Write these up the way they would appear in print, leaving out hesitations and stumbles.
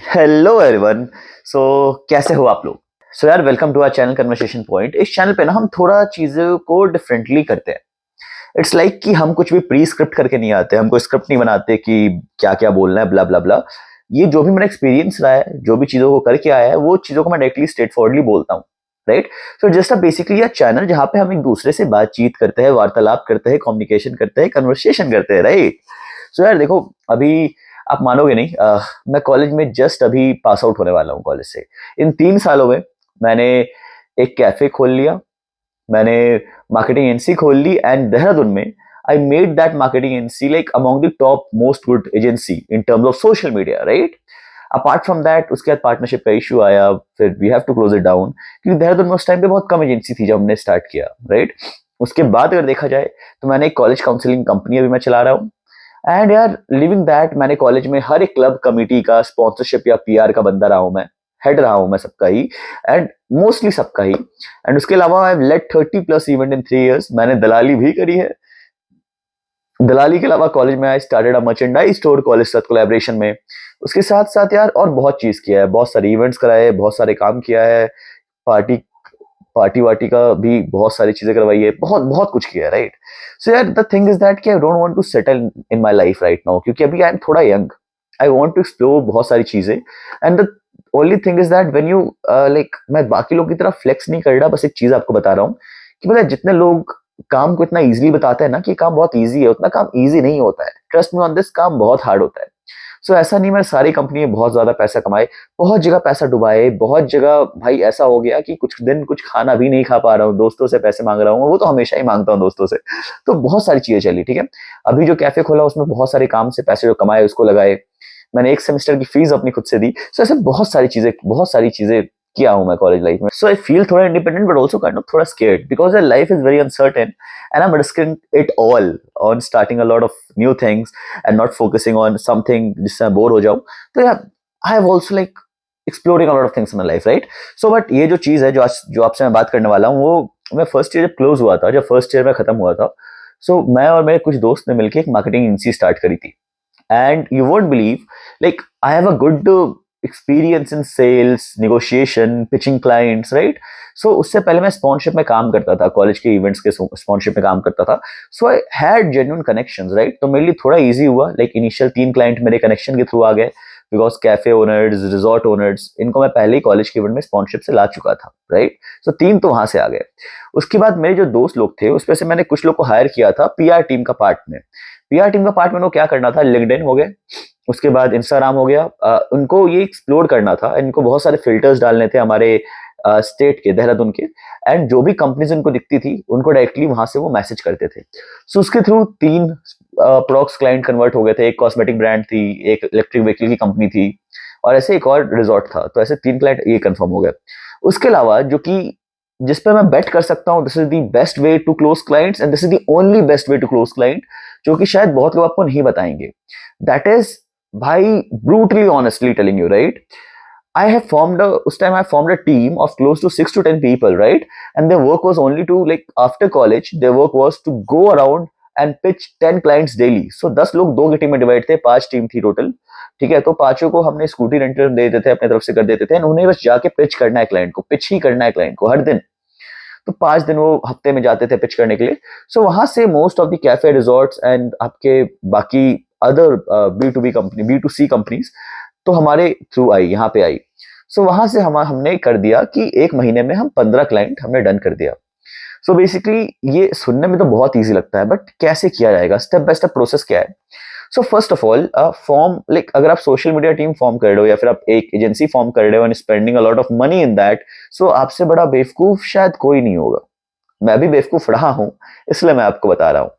Hello everyone. सो कैसे हो आप लोग? सो यार, welcome to our channel conversation point. इस चैनल पे ना हम थोड़ा चीज़ों को डिफरेंटली करते हैं। इट्स लाइक कि हम कुछ भी प्री स्क्रिप्ट करके नहीं आते, हम कोई स्क्रिप्ट नहीं बनाते कि क्या क्या बोलना है, ब्ला ब्ला ब्ला। ये जो भी मेरा एक्सपीरियंस रहा है, जो भी चीज़ों को करके आया है, वो चीज़ों को मैं डायरेक्टली स्ट्रेट फॉरवर्डली बोलता हूँ। राइट। सो जस्ट बेसिकली यह चैनल जहाँ पे हम एक दूसरे से बातचीत करते हैं, वार्तालाप करते हैं, कम्युनिकेशन करते हैं, कन्वर्सेशन करते हैं। राइट। सो यार देखो, अभी आप मानोगे नहीं, मैं कॉलेज में जस्ट अभी पास आउट होने वाला हूँ कॉलेज से। इन 3 सालों में मैंने एक कैफे खोल लिया, मैंने मार्केटिंग एजेंसी खोल ली, एंड देहरादून में I made that marketing agency like among the top most good agency in terms of social media. Right. Apart from that, उसके बाद पार्टनरशिप का इशू आया, फिर we have to close it down, क्योंकि देहरादून में उस टाइम पे बहुत कम एजेंसी थी जब हमने स्टार्ट किया। राइट। उसके बाद अगर देखा जाए तो मैंने एक कॉलेज काउंसलिंग कंपनी अभी मैं चला रहा हूँ। एंड यार, लिविंग दैट, मैंने कॉलेज में हर एक क्लब कमिटी का स्पॉन्सरशिप या पीआर का बंदा रहा हूं, मैं हेड रहा हूं मैं सबका ही, एंड मोस्टली सबका ही। एंड उसके अलावा I let 30+ event in 3 years. मैंने दलाली भी करी है। दलाली के अलावा कॉलेज में I started a merchandise store college साथ कोलैबोरेशन में। उसके साथ साथ यार और बहुत चीज किया है, बहुत सारे इवेंट्स कराए, बहुत सारे काम किया है। पार्टी पार्टी वार्टी का भी बहुत सारी चीजें करवाई है, बहुत बहुत कुछ किया है। राइट। सो यार, द थिंग इज दैट कि I don't want to settle in my life right now, क्योंकि अभी आई एम थोड़ा young. I want to explore बहुत सारी चीजें। And the only thing is that when you like, मैं बाकी लोग की तरह फ्लेक्स नहीं कर रहा, बस एक चीज आपको बता रहा हूँ कि पता है, जितने लोग काम को इतना इजीली बताते हैं ना कि काम बहुत इजी है, उतना काम इजी नहीं होता है। ट्रस्ट मी ऑन दिस, काम बहुत हार्ड होता है। सो ऐसा नहीं मैं सारी कंपनी में बहुत ज्यादा पैसा कमाए, बहुत जगह पैसा डुबाए, बहुत जगह भाई ऐसा हो गया कि कुछ दिन कुछ खाना भी नहीं खा पा रहा हूँ, दोस्तों से पैसे मांग रहा हूँ, वो तो हमेशा ही मांगता हूँ दोस्तों से। तो बहुत सारी चीजें चली, ठीक है। अभी जो कैफे खोला उसमें बहुत सारे काम से पैसे जो कमाए उसको लगाए। मैंने एक सेमेस्टर की फीस अपनी खुद से दी। सो ऐसे बहुत सारी चीजें किया हूं मैं कॉलेज लाइफ में। सो आई फील थोड़ा independent but also kind of थोड़ा scared, because life is very uncertain and I am risking it all on starting a lot of new things and not focusing on something जिससे मैं bore हो जाऊं। तो यार, I have also like exploring a lot of things in my life. Right. So but ये जो चीज है, जो आपसे मैं बात करने वाला हूँ, वो मैं फर्स्ट ईयर जब क्लोज हुआ था, जब फर्स्ट ईयर में खत्म हुआ था, सो मैं और मेरे कुछ दोस्त ने मिलकर एक मार्केटिंग एजेंसी स्टार्ट करी थी। And you won't believe, like, I have a good experience in sales, negotiation, pitching clients, right? So उससे पहले मैं स्पॉन्सरशिप में काम करता था, कॉलेज के इवेंट्स के स्पॉन्सरशिप में काम करता था। So I had genuine connections, right. तो मेरे लिए थोड़ा इजी हुआ, लाइक इनिशियल 3 क्लाइंट मेरे कनेक्शन के थ्रू आ गए, because cafe owners, resort owners, इनको मैं पहले ही कॉलेज के इवेंट में स्पॉन्सरशिप से ला चुका था। राइट। सो 3 तो वहां से आ गए। उसके बाद मेरे जो दोस्त लोग थे उसमें से मैंने कुछ लोग को हायर किया था पीआर टीम का पार्ट में। पीआर टीम का पार्ट में उनको क्या करना था, लिंक्डइन हो गए, उसके बाद इंस्टाग्राम हो गया। उनको ये एक्सप्लोर करना था, इनको बहुत सारे फिल्टर्स डालने थे हमारे स्टेट के, देहरादून के। एंड जो भी कंपनीज उनको दिखती थी उनको डायरेक्टली वहां से वो मैसेज करते थे। सो उसके थ्रू 3 प्रोडक्ट्स क्लाइंट कन्वर्ट हो गए थे। एक कॉस्मेटिक ब्रांड थी, एक इलेक्ट्रिक व्हीकल की कंपनी थी, और ऐसे एक और रिजॉर्ट था। तो ऐसे 3 क्लाइंट ये कंफर्म हो गए। उसके अलावा जो कि जिस पे मैं बेट कर सकता हूँ, this is the best way to close clients and this is the only best way to close client, जो कि शायद बहुत लोग आपको नहीं बताएंगे। दैट इज, भाई, brutally honestly telling you, right, उस time I formed a team of close to 6 to 10 people, right? And their work was only to, like, after college, their work was to go around and pitch 10 clients daily. So 10 लोग 2 team में divide थे, 5 team थी total. ठीक है, तो पांचों को हमने स्कूटी रेंटल दे देते थे, अपने तरफ से कर देते थे, उन्हें बस जाके पिच करना है क्लाइंट को, पिच ही करना है क्लाइंट को हर दिन। तो 5 दिन वो हफ्ते में जाते थे पिच करने के लिए। सो वहां से most of the cafe resorts and आपके बाकी other B2B company, B2C companies तो हमारे थ्रू आई, यहाँ पे आई। सो वहां से हमने कर दिया कि एक महीने में हम 15 क्लाइंट हमने डन कर दिया। सो बेसिकली ये सुनने में तो बहुत इजी लगता है, बट कैसे किया जाएगा, स्टेप बाय स्टेप प्रोसेस क्या है। So first of all, form, like, अगर आप सोशल मीडिया टीम फॉर्म कर रहे हो या फिर आप एक एजेंसी फॉर्म कर रहे हो and spending a lot of money in that, so आपसे बड़ा बेवकूफ शायद कोई नहीं होगा। मैं भी बेवकूफ रहा हूं, इसलिए मैं आपको बता रहा हूं।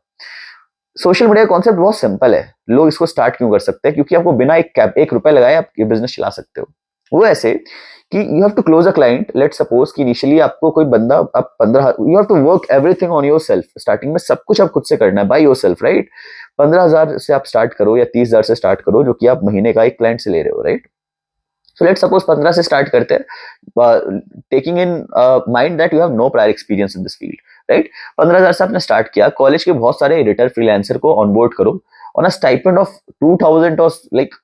सोशल मीडिया कॉन्सेप्ट बहुत सिंपल है। लोग इसको स्टार्ट क्यों कर सकते हैं? क्योंकि आपको बिना एक रुपए लगाए आप ये बिजनेस चला सकते हो। वो ऐसे कि you have to close a client. Let suppose कि इनिशियली आपको कोई बंदा, आप 15, you have to work everything on yourself. Starting में सब कुछ आप खुद से करना है, बाय योर सेल्फ, राइट। 15,000 से आप स्टार्ट करो या 30,000 से स्टार्ट करो, जो कि आप महीने का एक क्लाइंट से ले रहे हो, राइट। सो लेट सपोज 15 से स्टार्ट करते हैं, taking in mind that you have no prior experience in this field, right. 15,000 से आपने स्टार्ट किया, कॉलेज के बहुत सारे एडिटर फ्रीलांसर को ऑनबोर्ड करो ऑन अ स्टाइपेंड ऑफ 2,000 और लाइक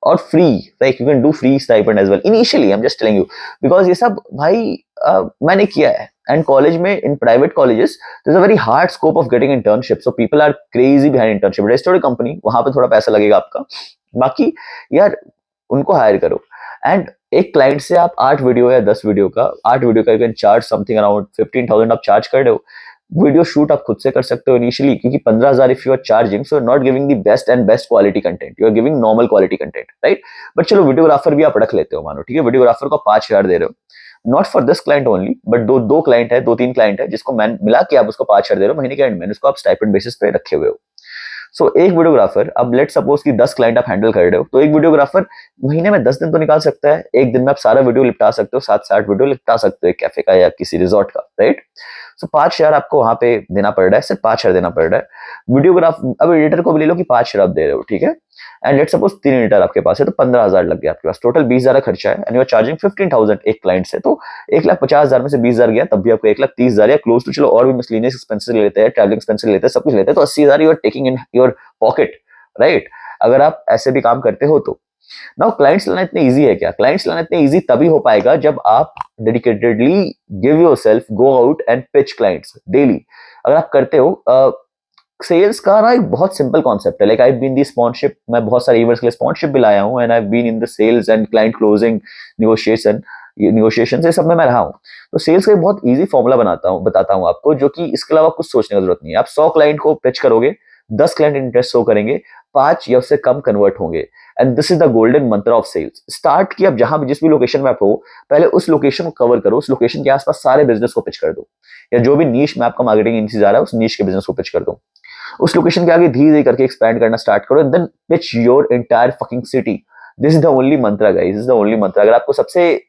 और free, like you can do free stipend as well initially, I am just telling you, because ये सब भाई मैंने किया है। एंड कॉलेज में, in private colleges there's a very hard scope of getting internship, so people are crazy behind internship, restored company, वहां पे थोड़ा पैसा लगेगा आपका, बाकी यार उनको हायर करो। एंड एक क्लाइंट से आप 8 वीडियो या 10 वीडियो का, 8 वीडियो का you can charge something around 15,000 आप चार्ज कर रहे हो। वीडियो शूट आप खुद से कर सकते हो इनिशियली, क्योंकि 15,000 if you are charging, so not giving the best and best quality content, you are giving normal quality content, right. But चलो वीडियोग्राफर भी आप रख लेते हो, मानो ठीक है, वीडियोग्राफर को 5,000 दे रहे हो, not for this client only, but दो क्लाइंट है, 2-3 क्लाइंट है जिसको मैं मिला के आप उसको 5,000 दे रहे हो महीने के एंड में, उसको आप स्टाइपेंड बेसिस पे रखे हुए हो। सो एक वीडियोग्राफर, अब लेट सपोज कि 10 क्लाइंट आप हैंडल कर रहे हो, तो एक वीडियोग्राफर महीने में 10 दिन तो निकाल सकता है, एक दिन में आप सारा वीडियो लिपटा सकते हो, 7 से 8 वीडियो लिपटा सकते हो एक कैफे का या किसी रिजॉर्ट का, राइट। सो 5,000 आपको वहां पे देना पड़ रहा है, सिर्फ 5,000 देना पड़ रहा है। वीडियोग्राफ, अब एडिटर को भी ले लो कि 5,000 आप दे रहे हो, ठीक है, एंड लेट सपोज 3 एडिटर आपके पास है, तो 15,000 लग गया आपके पास, टोटल 20,000 खर्चा है, एंड यू आर चार्जिंग 15,000 एक क्लाइंट से, तो 1,50,000 में से 20,000 गया, तब भी आपको 1,30,000 या क्लोज टू, चलो और भी मिसलेनियस एक्सपेंसेस लेते हैं, ट्रैवलिंग एक्सपेंसेस लेते हैं, सब कुछ लेते हैं, तो 80,000 you are taking in your pocket, right. अगर आप ऐसे भी काम करते हो तो नाउ क्लाइंट्स लाना इतने इजी है क्या? क्लाइंट्स लाना इतने इजी तभी हो पाएगा जब आप dedicatedly give yourself, go out and pitch clients daily. अगर आप करते हो, सेल्स का ना एक बहुत सिंपल कॉन्सेप्ट है, like I been the sponsorship, मैं बहुत सारे इवेंट्स के लिए स्पॉन्सरशिप भी लाया हूँ, and I been in the sales and client closing, negotiation से सब में मैं रहा हूँ। तो सेल्स का एक बहुत इजी फॉर्मूला बताता हूँ आपको, जो कि इसके अलावा कुछ सोचने की जरूरत नहीं है। आप 100 क्लाइंट को पिच करोगे, 10 क्लाइंट इंटरेस्ट शो करेंगे, 5 या उससे कम कन्वर्ट होंगे, and this is the golden मंत्र ऑफ सेल्स। स्टार्ट किया, आप जहां भी जिस भी लोकेशन में आप हो, पहले उस लोकेशन को कवर करो, उस लोकेशन के आसपास सारे बिजनेस को पिच कर दो, या जो भी नीश में आपका मार्केटिंग एजेंसी जा रहा है उस नीश के बिजनेस को पिच कर दो। उस लोकेशन के आगे धीरे धीरे करके एक्सपैंड करना स्टार्ट करो, then pitch your entire fucking city. This is the only mantra guys, this is the only mantra. अगर आपको सबसे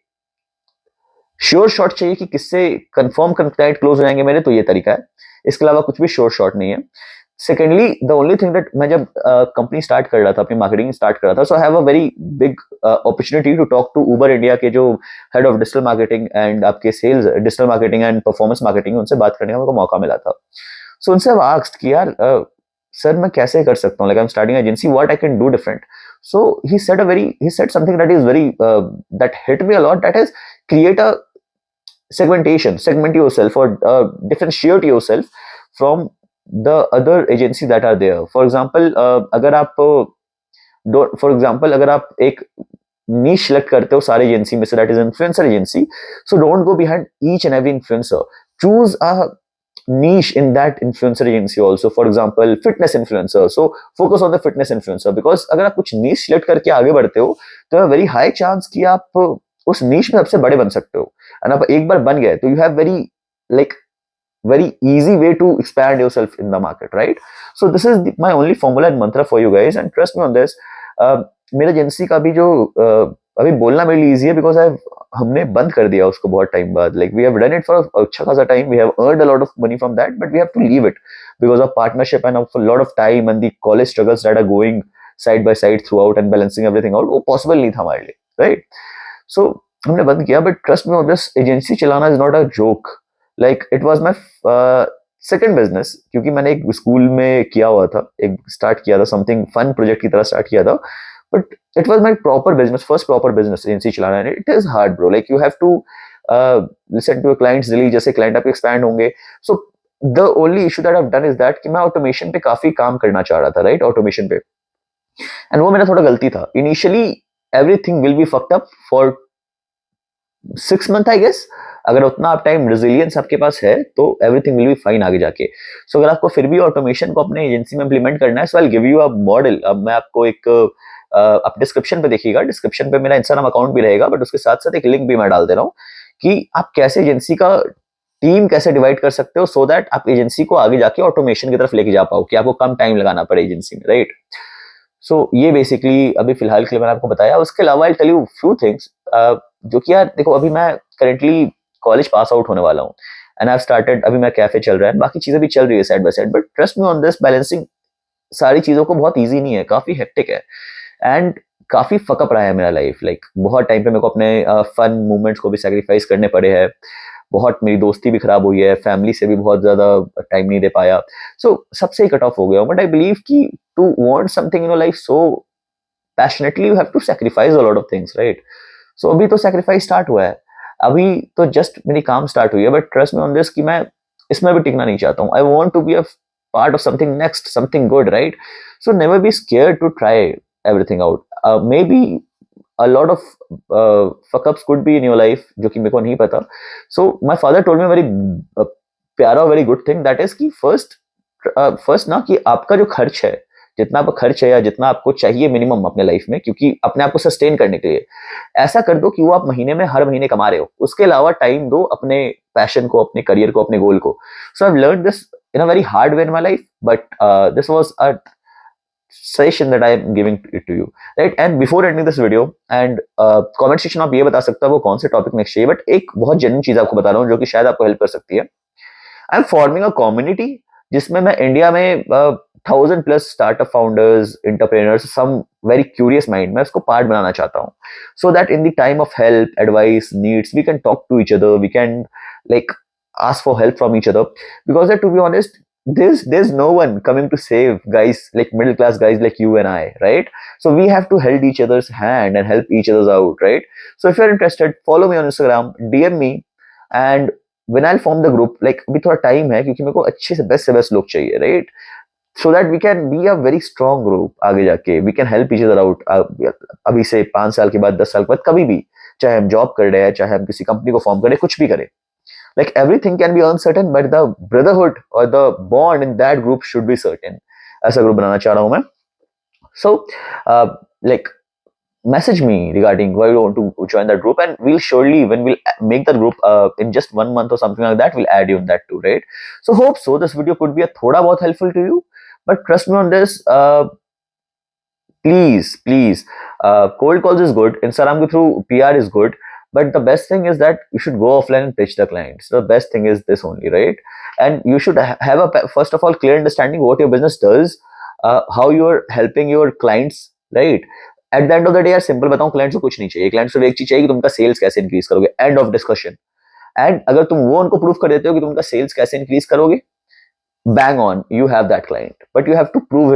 श्योर शॉट चाहिए कि किससे कंफर्म क्लाइंट क्लोज हो जाएंगे मेरे, तो ये तरीका है, इसके अलावा कुछ भी श्योर शॉट नहीं है। Secondly, the only thing that, मैं जब कंपनी स्टार्ट कर रहा था, अपनी मार्केटिंग स्टार्ट कर रहा था, so I have a very big opportunity to talk to Uber India के जो head of digital marketing and आपके sales, digital marketing and performance marketing, उनसे बात करने का मेरे को मौका मिला था। सो उनसे आई आस्क्ड कि यार सर मैं कैसे कर सकता हूँ, like I am starting agency, what I can do different. So he said something that is very that hit me a lot, that is create a segment yourself, or differentiate yourself from the other agency that are there. For example, अगर आप एक niche select करते हो सारे agency में से, that is influencer agency, so don't go behind each and every influencer. Choose a niche in that influencer agency also. For example, fitness influencer, so focus on the fitness influencer, because अगर आप कुछ niche select करके आगे बढ़ते हो, तो very high chance कि आप उस niche में सबसे बड़े बन सकते हो। और आप एक बार बन गए तो you have very easy way to expand yourself in the market, right? So this is my only formula and mantra for you guys, and trust me on this. मेरे एजेंसी का भी जो अभी बोलना मेरे लिए इजी है, बिकॉज हमने बंद कर दिया उसको बहुत टाइम बाद, like we have done it for अच्छा खासा time, we have earned a lot of money from that, but we have to leave it because of partnership and of lot of time and the college struggles that are going side by side throughout and balancing everything out, वो possible नहीं था हमारे लिए, right. So हमने बंद किया, but trust me on this, agency चलाना is not a joke, like it was my second business, क्योंकि मैंने एक स्कूल में किया हुआ था, एक स्टार्ट किया था, समथिंग फन प्रोजेक्ट की तरह स्टार्ट किया था, but it was my proper business, first proper business agency चलाना है। It is hard bro, like you have to listen to your clients daily, जैसे क्लाइंट आपके एक्सपैंड होंगे। So the only issue that I have done is that कि मैं automation पे काफी काम करना चाह रहा था, राइट, ऑटोमेशन पे, एंड वो मेरा थोड़ा गलती था। Initially everything will be fucked up for 6 month I guess, अगर उतना आप टाइम रेजिलियंस आपके पास है तो एवरीथिंग विल बी फाइन आगे जाके। सो अगर आपको फिर भी ऑटोमेशन को अपने एजेंसी में इंप्लीमेंट करना है, so I give you a model. अब मैं आपको एक आप डिस्क्रिप्शन पे देखिएगा, डिस्क्रिप्शन पे मेरा इंस्टाग्राम अकाउंट भी रहेगा, बट उसके साथ साथ एक लिंक भी मैं डाल दे रहा हूँ कि आप कैसे एजेंसी का टीम कैसे डिवाइड कर सकते हो, सो दैट आप एजेंसी को आगे जाके ऑटोमेशन की तरफ लेके जा पाओ, कि आपको कम टाइम लगाना पड़े एजेंसी में, राइट। सो ये बेसिकली अभी फिलहाल के लिए मैंने आपको बताया। उसके अलावा I tell you few things, जो कि यार देखो, अभी मैं करेंटली कॉलेज पास आउट होने वाला हूँ, एंड आई स्टार्टेड, अभी मैं कैफे चल रहा है, बाकी चीजें भी चल रही है side by side, but trust me on this, balancing सारी चीजों को बहुत ईजी नहीं है, काफी हेक्टिक है, एंड काफी फकअप रहा है मेरा लाइफ, लाइक बहुत टाइम पे मेरे को अपने फन मूवमेंट्स को भी सेक्रीफाइस करने पड़े हैं, बहुत मेरी दोस्ती भी खराब हुई है, फैमिली से भी बहुत ज्यादा टाइम नहीं दे पाया, सो सबसे ही कट ऑफ हो गया, बट आई बिलीव कि to want something in your life so passionately you have to sacrifice a lot of things, right? So अभी तो सैक्रिफाइस स्टार्ट हुआ है, अभी तो जस्ट मेरी काम स्टार्ट हुई है, but trust me on this कि मैं इसमें भी टिकना नहीं चाहता हूँ. I want to be a part of something next, something good, right? So never be scared to try everything out. Maybe a lot of fuck ups could be in your life जो कि मेरे को नहीं पता. So my father told me a very प्यारा very good thing, that is कि first ना कि आपका जो खर्च है, जितना आपका खर्च है या जितना आपको चाहिए मिनिमम अपने लाइफ में, क्योंकि अपने आप को सस्टेन करने के लिए, ऐसा कर दो कि वो आप महीने में हर महीने कमा रहे हो. उसके अलावा टाइम दो अपने पैशन को, अपने करियर को, अपने गोल को. So I have learned this in a very hard way in my life, but this was a suggestion that I am giving it to you, right? And before ending this video, and comment section आप ये बता सकते हो वो कौन से topic next चाहिए, but एक बहुत जेन्युइन चीज आपको बता रहा हूँ जो कि शायद आपको हेल्प कर सकती है. I am forming a community जिसमें मैं इंडिया में 1000+ startup founders, entrepreneurs, some very curious mind, मैं उसको पार्ट बनाना चाहता हूँ. So that in the time of help, advice, needs, we can talk to each other, we can like ask for help from each other, because to be honest, there's no one coming to save guys like middle class guys like you and I, right? So we have to hold each other's hand and help each other out, right? So if you're interested, follow me on Instagram, DM me, and when I'll form the group, like अभी थोड़ा time है क्योंकि मेरे को अच्छे से best लोग चाहिए, right? So that we can be a very strong group आगे जाके, we can help each other out. अभी से 5 साल के बाद, 10 साल के बाद, कभी भी, चाहे हम जॉब कर रहे हैं, चाहे हम किसी कंपनी को फॉर्म करें, कुछ भी करें, like everything can be uncertain, but the brotherhood or the bond in that group should be certain. ऐसा ग्रुप बनाना चाह रहा हूँ मैं. So like message me regarding why you want to join that group, and we'll surely, when we'll make that group in just 1 month or something like that, we'll add you in that too, right? So hope so this video could be a thoda bahut helpful to you, but trust me on this, please, cold calls is good, Instagram ke through PR is good, but the best thing is that you should go offline and pitch the clients. The best thing is this only, right? And you should have a, first of all, clear understanding what your business does, how you're helping your clients, right? At the end of the day, यार simple बताऊं, clients को कुछ नहीं चाहिए, clients को एक चीज चाहिए कि तुम उनका सेल्स कैसे इंक्रीज करोगे, एंड ऑफ डिस्कशन. एंड अगर तुम वो उनको प्रूव कर देते हो कि तुम उनका सेल्स कैसे इंक्रीज करोगे, bang on, you have that client, but you have to prove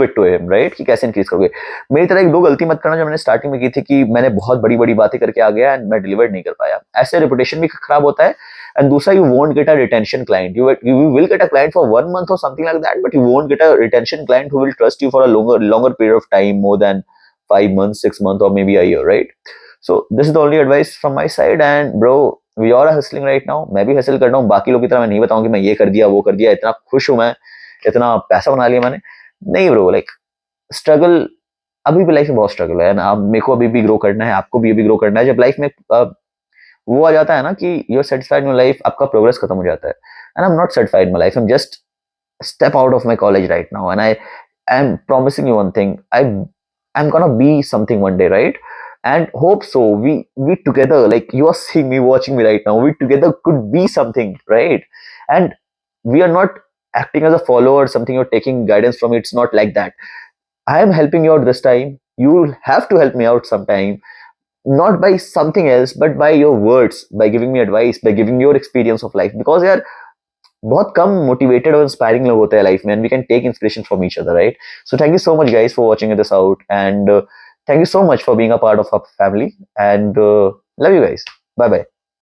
it to him, right? कि कैसे इंक्रीज करोगे. मेरी तरह एक दो गलती मत करना जो मैंने स्टार्टिंग में की थी, कि मैंने बहुत बड़ी बड़ी बातें करके आ गया एंड मैं डिलीवर नहीं कर पाया. ऐसे रेपुटेशन भी खराब होता है. एंड दूसरा, you won't get a retention client. You will get a client for 1 month or something like that, but you won't get a retention client who will trust you for a longer period of time, more than 5 months, 6 months, or maybe a year, right? So this is the only advice from my side. And bro, we all are hustling right now. मैं भी hustle कर रहा हूँ, बाकी लोग की तरह मैं नहीं बताऊँ कि मैं ये कर दिया, वो कर दिया, इतना खुश हूँ मैं, इतना पैसा बना लिया मैंने. नहीं ब्रो, लाइक स्ट्रगल, अभी भी लाइफ में बहुत स्ट्रगल है ना. मेरे को अभी भी ग्रो करना है, आपको भी अभी ग्रो करना है. जब लाइफ में वो आ जाता है ना कि you are satisfied in life, आपका प्रोग्रेस खत्म हो जाता है. And I am not satisfied in my life. I am just step out of my college right now, and I am promising you one thing. I'm gonna be something one day, right? And hope so. We together, like you are seeing me, watching me right now, we together could be something, right? And we are not acting as a follower, something you're taking guidance from. It's not like that. I am helping you out this time. You will have to help me out sometime, not by something else, but by your words, by giving me advice, by giving your experience of life. Because यार बहुत कम motivated और inspiring लोग होते हैं life में, and we can take inspiration from each other, right? So thank you so much guys for watching this out, and thank you so much for being a part of our family, and love you guys. Bye bye.